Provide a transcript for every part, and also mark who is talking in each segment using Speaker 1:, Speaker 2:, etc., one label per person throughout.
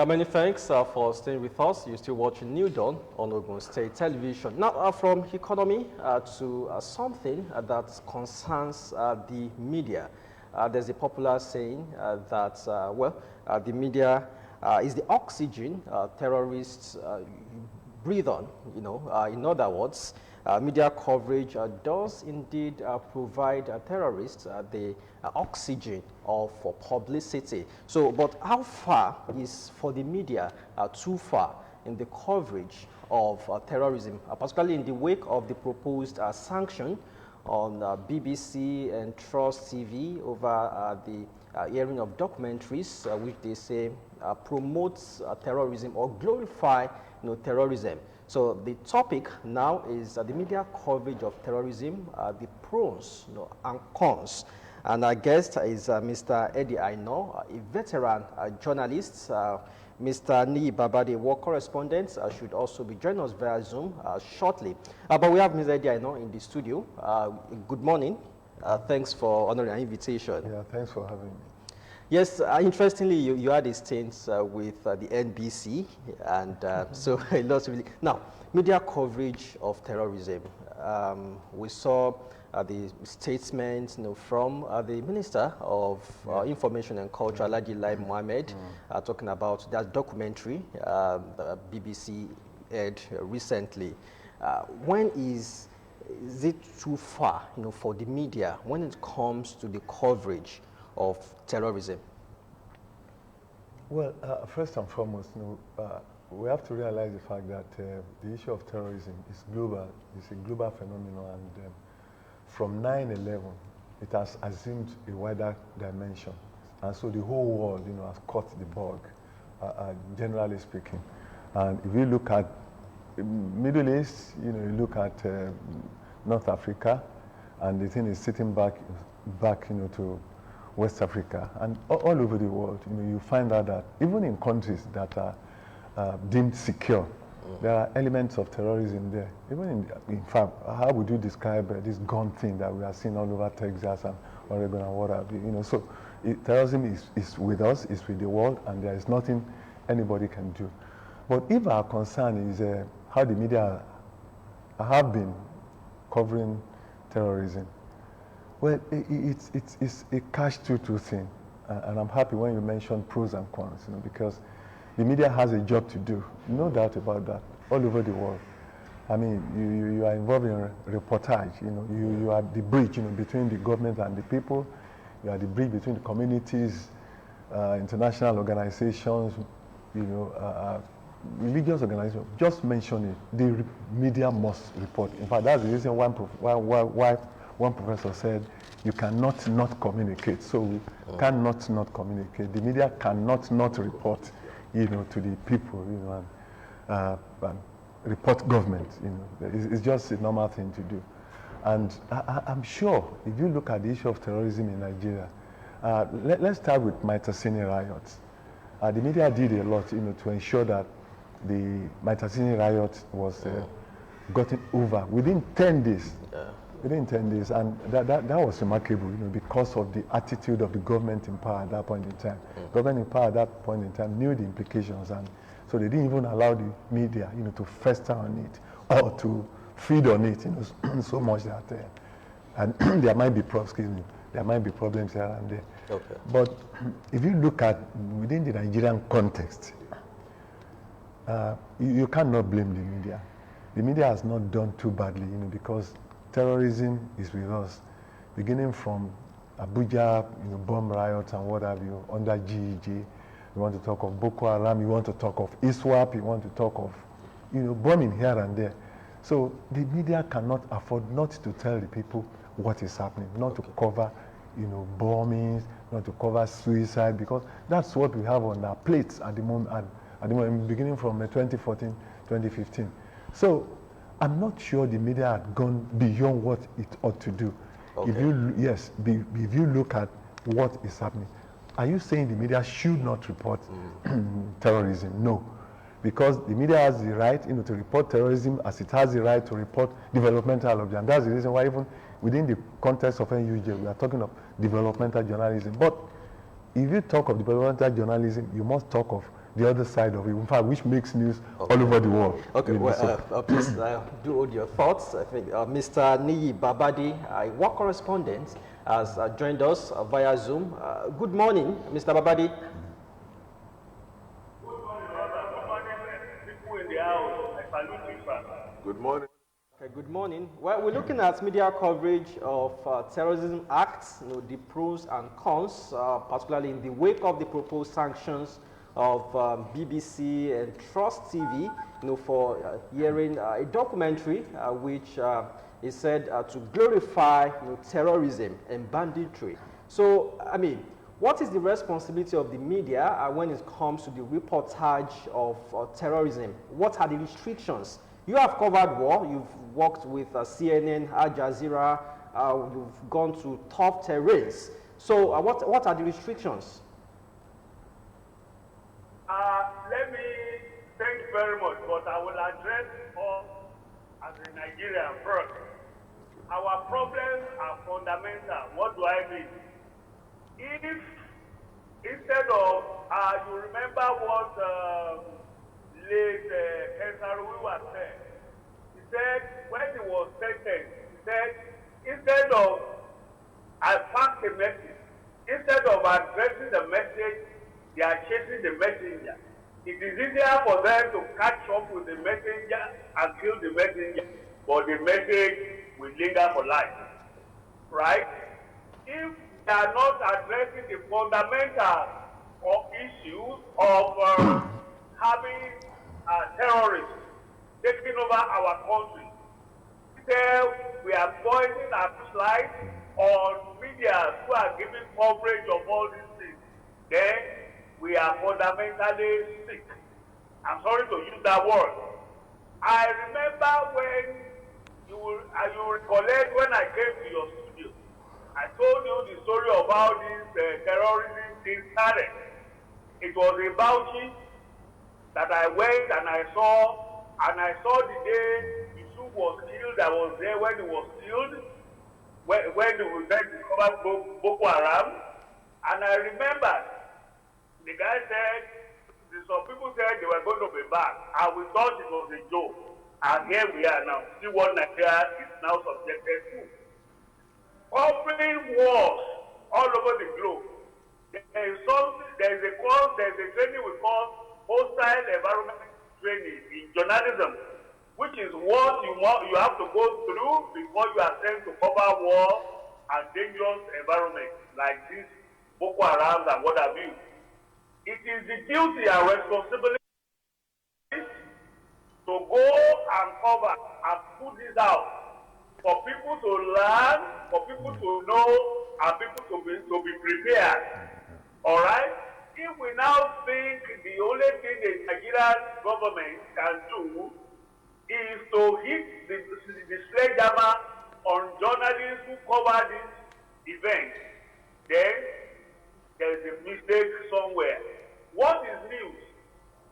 Speaker 1: Many thanks for staying with us. You're still watching New Dawn on Ogun State Television. Now, from economy to something that concerns the media. There's a popular saying that, the media is the oxygen terrorists breathe on, in other words. Media coverage does indeed provide terrorists the oxygen for publicity. So, but how far is for the media too far in the coverage of terrorism, particularly in the wake of the proposed sanction on BBC and Trust TV over the airing of documentaries which they say promotes terrorism or glorify terrorism. So the topic now is the media coverage of terrorism, the pros and cons. And our guest is Mr. Eddie Aino, a veteran journalist. Mr. Ni Babade, war correspondent, should also be joining us via Zoom shortly. But we have Mr. Eddie Aino in the studio. Good morning. Thanks for honoring our invitation.
Speaker 2: Yeah, thanks for having me.
Speaker 1: Yes, interestingly, you had a stint with the NBC, and so a lot really. Now, media coverage of terrorism. We saw the statements from the Minister of Information and Culture, Alhaji Lai Mohammed, talking about that documentary BBC aired recently. When is it too far, for the media when it comes to the coverage of terrorism?
Speaker 2: Well, first and foremost, we have to realize the fact that the issue of terrorism is global. It's a global phenomenon, and from 9/11, it has assumed a wider dimension, and so the whole world, has caught the bug, generally speaking. And if you look at Middle East, you look at North Africa, and the thing is sitting back, to West Africa, and all over the world, you find out that even in countries that are deemed secure, there are elements of terrorism there. Even in fact, how would you describe this gun thing that we are seeing all over Texas and Oregon and what have you? So terrorism is with us, is with the world, and there is nothing anybody can do. But if our concern is how the media have been covering terrorism, well, it's a catch-22 thing, and I'm happy when you mentioned pros and cons, because the media has a job to do, no doubt about that, all over the world. I mean, you are involved in reportage, you are the bridge, between the government and the people. You are the bridge between the communities, international organizations, religious organizations. Just mention it. The media must report. In fact, that's the reason why one professor said, you cannot not communicate. So we cannot not communicate. The media cannot not report, to the people, and report government. It's just a normal thing to do. And I'm sure if you look at the issue of terrorism in Nigeria, let's start with Maitasini riots. The media did a lot, to ensure that the Maitasini riot was gotten over within 10 days. Within 10 days, and that was remarkable, because of the attitude of the government in power at that point in time. Government in power at that point in time knew the implications, and so they didn't even allow the media, to fester on it or to feed on it, so much that and there might be problems here and there. Okay. But if you look at within the Nigerian context, you cannot blame the media. The media has not done too badly, because terrorism is with us, beginning from Abuja, bomb riots and what have you, under GEG. You want to talk of Boko Haram, you want to talk of ISWAP, you want to talk of, bombing here and there. So the media cannot afford not to tell the people what is happening, not to cover, bombings, not to cover suicide, because that's what we have on our plates at the moment, beginning from 2014, 2015. So I'm not sure the media had gone beyond what it ought to do. Okay. If you look at what is happening, are you saying the media should not report terrorism? No, because the media has the right, to report terrorism as it has the right to report developmental objectives. And that's the reason why even within the context of NUJ, we are talking of developmental journalism. But if you talk of developmental journalism, you must talk of the other side of it, in fact, which makes news all over the world.
Speaker 1: Okay, well, please do hold your thoughts. I think Mr. Niyi Babadi, a war correspondent, has joined us via Zoom. Good morning, Mr. Babadi.
Speaker 3: Good morning, people in the house. I salute you, sir. Good morning.
Speaker 1: Okay, good morning. Well, we're looking at media coverage of terrorism acts, the pros and cons, particularly in the wake of the proposed sanctions of BBC and Trust TV, for hearing a documentary which is said to glorify terrorism and banditry. So, I mean, what is the responsibility of the media when it comes to the reportage of terrorism? What are the restrictions? You have covered war, you've worked with CNN, Al Jazeera, you've gone to tough terrains. So what are the restrictions?
Speaker 3: Let me thank you very much, but I will address us as a Nigerian first. Our problems are fundamental. What do I mean? If instead of, you remember what late Kensaruwi was said. He said, when he was sentenced, he said, instead of, I passed a message, instead of addressing the message, they are chasing the messenger. It is easier for them to catch up with the messenger and kill the messenger, but the message will linger for life. Right? If they are not addressing the fundamental issues of having terrorists taking over our country, we are pointing our light on media who are giving coverage of all these things, then we are fundamentally sick. I'm sorry to use that word. I remember when you recollect when I came to your studio, I told you the story of how this terrorism thing started. It was in Bauchi that I went and I saw the day Yusuf was killed. I was there when he was killed, when they were then discovered Boko Haram. And I remember the guy said, some people said they were going to be back, and we thought it was a joke. And here we are now. See what Nigeria is now subjected to. Covering wars all over the globe. There is a training we call hostile environment training in journalism, which is what you have to go through before you are sent to cover war and dangerous environments like this Boko Haram and what have you. It is the duty and responsibility to go and cover and put this out for people to learn, for people to know, and people to be prepared. All right? If we now think the only thing the Nigerian government can do is to hit the sledgehammer on journalists who cover this event, then there is a mistake somewhere. What is news?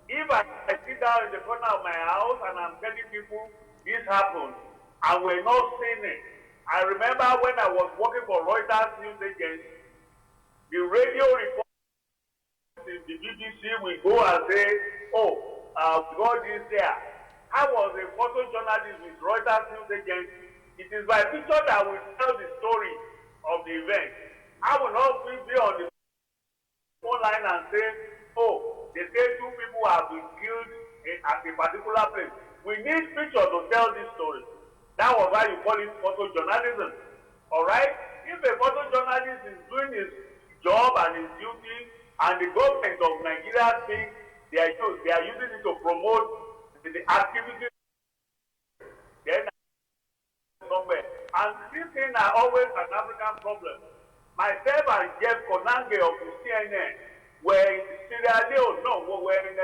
Speaker 3: If I sit down in the corner of my house and I'm telling people this happened and we're not seeing it. I remember when I was working for Reuters news agency, the radio report in the BBC will go and say, oh, we got this there. I was a photojournalist with Reuters news agency. It is my picture that will tell the story of the event. I will not be on the phone line and say, oh, they say 2 people have been killed at a particular place. We need pictures to tell this story. That was why you call it photojournalism. All right? If a photojournalist is doing his job and his duty, and the government of Nigeria thinks they are using it to promote the activity, then somewhere. And these things are always an African problem. Myself and Jeff Konange of the CNN were in Sierra Leone, were in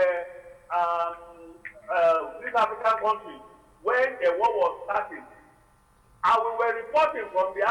Speaker 3: this African country when the war was starting. And we were reporting from the